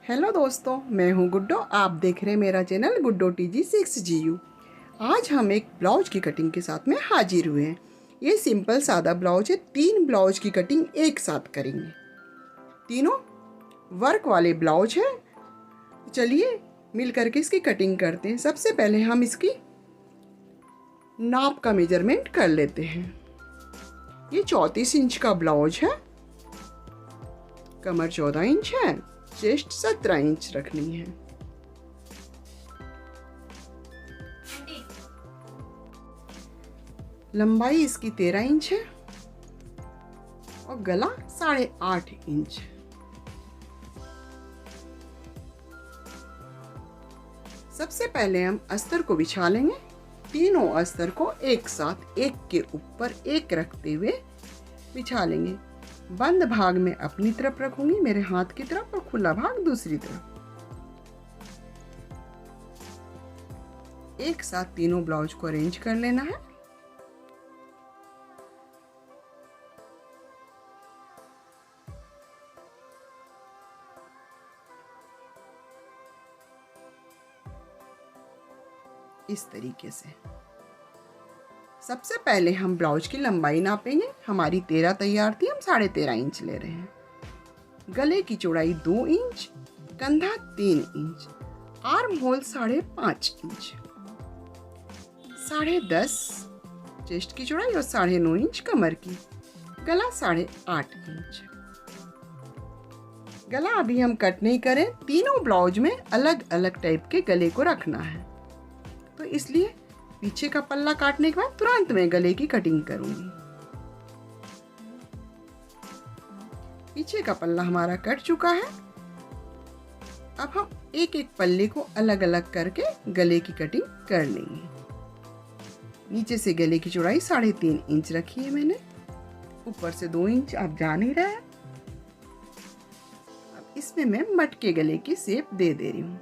Hello दोस्तों, मैं हूं गुड्डो। आप देख रहे हैं मेरा चैनल गुड्डो टीजी 6GU। आज हम एक ब्लाउज की कटिंग के साथ में हाजिर हुए हैं। ये सिंपल सादा ब्लाउज है। 3 ब्लाउज की कटिंग एक साथ करेंगे। तीनों वर्क वाले ब्लाउज है। चलिए मिल करके इसकी कटिंग करते हैं। सबसे पहले हम इसकी नाप का मेजरमेंट कर लेते हैं। ये 34 इंच का ब्लाउज है। कमर 14 इंच है। चेस्ट 17 इंच रखनी है। लंबाई इसकी 13 इंच है और गला 8.5 इंच है। सबसे पहले हम अस्तर को बिछा लेंगे। तीनों अस्तर को एक साथ एक के ऊपर एक रखते हुए बिछा लेंगे। बंद भाग में अपनी तरफ रखूंगी, मेरे हाथ की तरफ, और खुला भाग दूसरी तरफ। एक साथ तीनों ब्लाउज को अरेंज कर लेना है। इस तरीके से सबसे पहले हम ब्लाउज की लंबाई नापेंगे। हमारी 13 तैयार थी, हम 13.5 इंच ले रहे हैं। गले की चौड़ाई 2 इंच, कंधा 3 inch, arm hole 5.5 inch, 10.5 chest की चौड़ाई और 9.5 इंच कमर की। गला 8.5 इंच। गला अभी हम कट नहीं करें। तीनों ब्लाउज में अलग अलग टाइप के गले को रखना है, तो इसलिए पीछे का पल्ला काटने के बाद तुरंत मैं गले की कटिंग करूंगी। पीछे का पल्ला हमारा कट चुका है। अब हम एक एक पल्ले को अलग अलग करके गले की कटिंग कर लेंगे। नीचे से गले की चौड़ाई 3.5 इंच रखी है मैंने। ऊपर से 2 इंच आप जान ही रहे हैं। अब इसमें मैं मटके गले की शेप दे रही हूँ।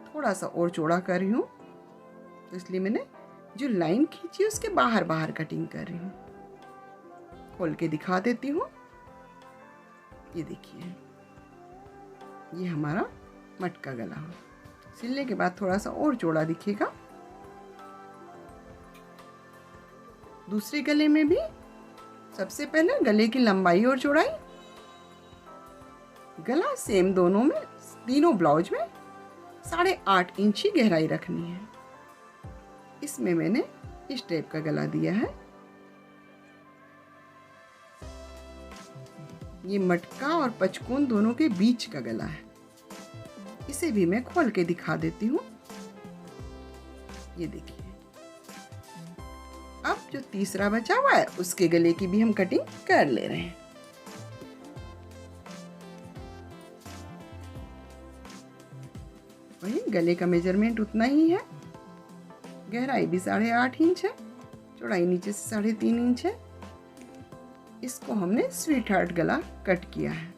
थोड़ा सा और चौड़ा कर रही हूँ, तो इसलिए मैंने जो लाइन खींची उसके बाहर बाहर कटिंग कर रही हूँ। खोल के दिखा देती हूँ। ये देखिए, ये हमारा मटका गला। सिलने के बाद थोड़ा सा और चौड़ा दिखेगा। दूसरे गले में भी सबसे पहले गले की लंबाई और चौड़ाई, गला सेम दोनों में, तीनों ब्लाउज में 8.5 इंच ही गहराई रखनी है। इसमें मैंने इस टाइप का गला दिया है। ये मटका और पचकून दोनों के बीच का गला है। इसे भी मैं खोल के दिखा देती हूँ। ये देखिए, अब जो तीसरा बचा हुआ है उसके गले की भी हम कटिंग कर ले रहे हैं। वही गले का मेजरमेंट उतना ही है। गहराई भी 8.5 इंच है, चौड़ाई नीचे से 3.5 इंच है। इसको हमने स्वीट हार्ट गला कट किया है।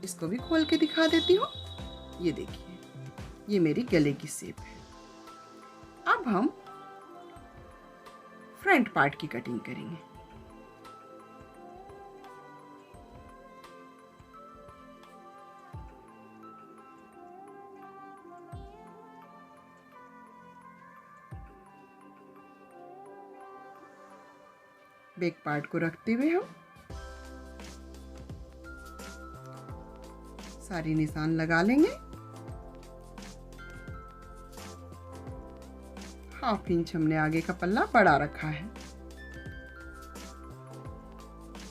इसको भी खोल के दिखा देती हूँ। ये देखिए, ये मेरी गले की शेप है। अब हम फ्रंट पार्ट की कटिंग करेंगे। बैक पार्ट को रखते हुए हम सारी निशान लगा लेंगे। 1/2 इंच हमने आगे का पल्ला बढ़ा रखा है।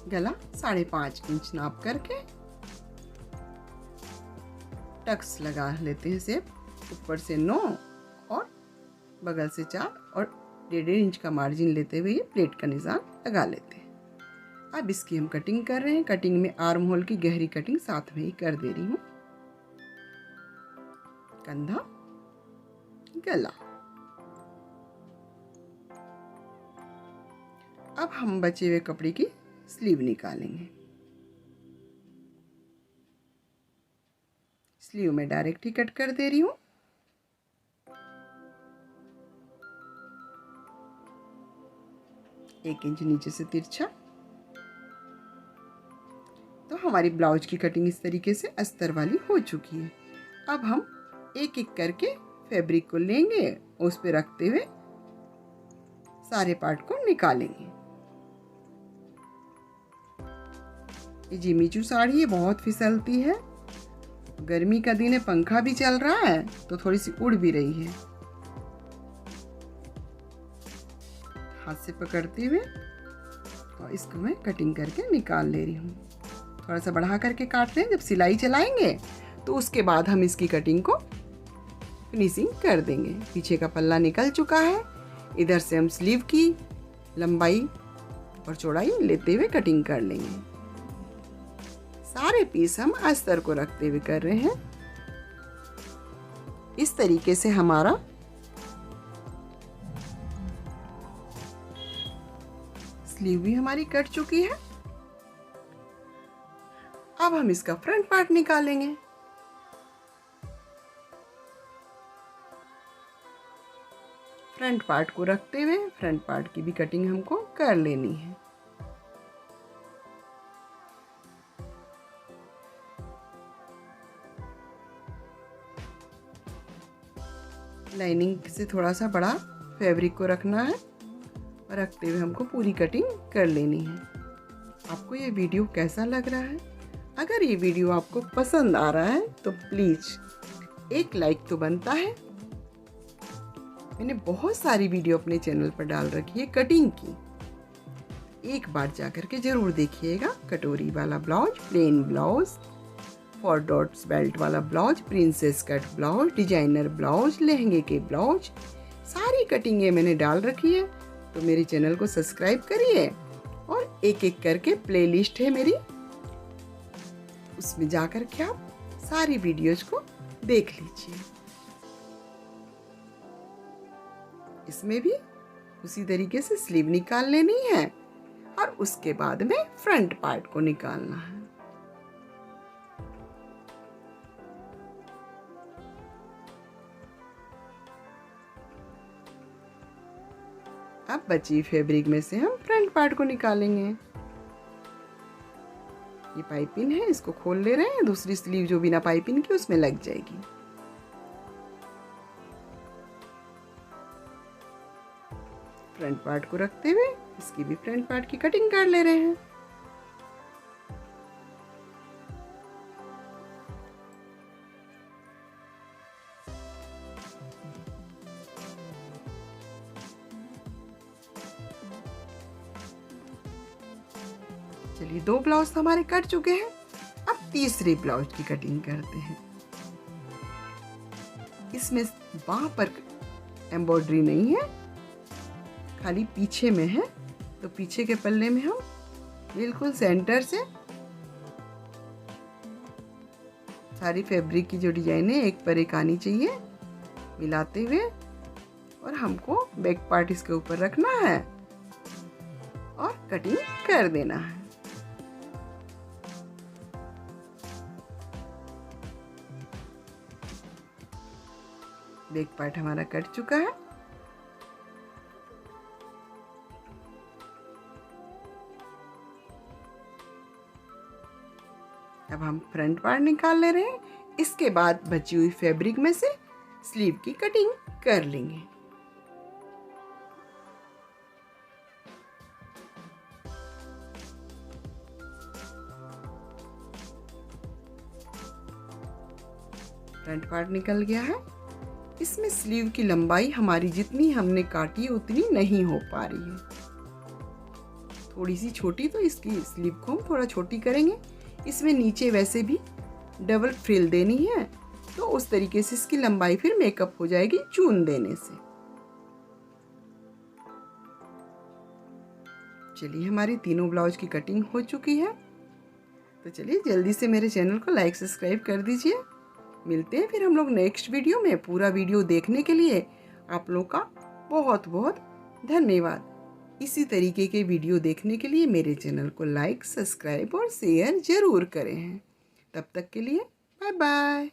गला 5.5 इंच नाप करके टक्स लगा लेते हैं शेप। ऊपर से 9 और बगल से 4 और 1.5 इंच का मार्जिन लेते हुए ये प्लेट का निशान लगा लेते हैं। अब इसकी हम कटिंग कर रहे हैं। कटिंग में आर्म होल की गहरी कटिंग साथ में ही कर दे रही हूँ। कंधा, गला। अब हम बचे हुए कपड़े की स्लीव निकालेंगे। स्लीव में डायरेक्ट ही कट कर दे रही हूँ। 1 इंच नीचे से तिरछा। तो हमारी ब्लाउज की कटिंग इस तरीके से अस्तर वाली हो चुकी है। अब हम एक एक करके फैब्रिक को लेंगे और उस पर रखते हुए सारे पार्ट को निकालेंगे। ये जिमीचू साड़ी है, बहुत फिसलती है। गर्मी का दिन है, पंखा भी चल रहा है तो थोड़ी सी उड़ भी रही है। हाथ से पकड़ते हुए और इसको मैं कटिंग करके निकाल ले रही हूँ। थोड़ा सा बढ़ा करके काट लें। जब सिलाई चलाएंगे तो उसके बाद हम इसकी कटिंग को फिनिशिंग कर देंगे। पीछे का पल्ला निकल चुका है। इधर से हम स्लीव की लंबाई और चौड़ाई लेते हुए कटिंग कर लेंगे। सारे पीस हम अस्तर को रखते हुए कर रहे हैं। इस तरीके से हमारा स्लीव भी हमारी कट चुकी है। अब हम इसका फ्रंट पार्ट निकालेंगे। फ्रंट पार्ट को रखते हुए फ्रंट पार्ट की भी कटिंग हमको कर लेनी है। लाइनिंग से थोड़ा सा बड़ा फैब्रिक को रखना है और रखते हुए हमको पूरी कटिंग कर लेनी है। आपको ये वीडियो कैसा लग रहा है? अगर ये वीडियो आपको पसंद आ रहा है तो प्लीज़ एक लाइक तो बनता है। मैंने बहुत सारी वीडियो अपने चैनल पर डाल रखी है कटिंग की, एक बार जाकर के ज़रूर देखिएगा। कटोरी वाला blouse, plain blouse, 4 dots belt वाला blouse, princess cut blouse, designer blouse, लहंगे के ब्लाउज, सारी कटिंगें मैंने डाल रखी है। तो मेरे चैनल को सब्सक्राइब करिए और एक एक करके प्लेलिस्ट है मेरी, उसमें जाकर के आप सारी वीडियोज को देख लीजिए। इसमें भी उसी तरीके से स्लीव निकाल लेनी है और उसके बाद में फ्रंट पार्ट को निकालना है। अब बची फैब्रिक में से हम फ्रंट पार्ट को निकालेंगे। ये पाइपिंग है, इसको खोल ले रहे हैं। दूसरी स्लीव जो बिना पाइपिंग की उसमें लग जाएगी। फ्रंट पार्ट को रखते हुए इसकी भी फ्रंट पार्ट की कटिंग कर ले रहे हैं। चलिए 2 ब्लाउज हमारे कट चुके हैं। अब तीसरे ब्लाउज की कटिंग करते हैं। इसमें बाह पर एम्ब्रॉयडरी नहीं है, खाली पीछे में है। तो पीछे के पल्ले में हम बिल्कुल सेंटर से सारी फैब्रिक की जो डिजाइन है एक पर एक आनी चाहिए, मिलाते हुए, और हमको बैक पार्ट इसके ऊपर रखना है और कटिंग कर देना है। बैक पार्ट हमारा कट चुका है। अब हम फ्रंट पार्ट निकाल ले रहे हैं। इसके बाद बची हुई फैब्रिक में से स्लीव की कटिंग कर लेंगे। फ्रंट पार्ट निकल गया है। इसमें स्लीव की लंबाई हमारी जितनी हमने काटी है उतनी नहीं हो पा रही है, थोड़ी सी छोटी। तो इसकी स्लीव को हम थोड़ा छोटी करेंगे। इसमें नीचे वैसे भी डबल फ्रिल देनी है, तो उस तरीके से इसकी लंबाई फिर मेकअप हो जाएगी चून देने से। चलिए हमारी तीनों ब्लाउज की कटिंग हो चुकी है। तो चलिए जल्दी से मेरे चैनल को लाइक सब्सक्राइब कर दीजिए। मिलते हैं फिर हम लोग नेक्स्ट वीडियो में। पूरा वीडियो देखने के लिए आप लोग का बहुत बहुत धन्यवाद। इसी तरीके के वीडियो देखने के लिए मेरे चैनल को लाइक, सब्सक्राइब और शेयर ज़रूर करें। तब तक के लिए बाय बाय।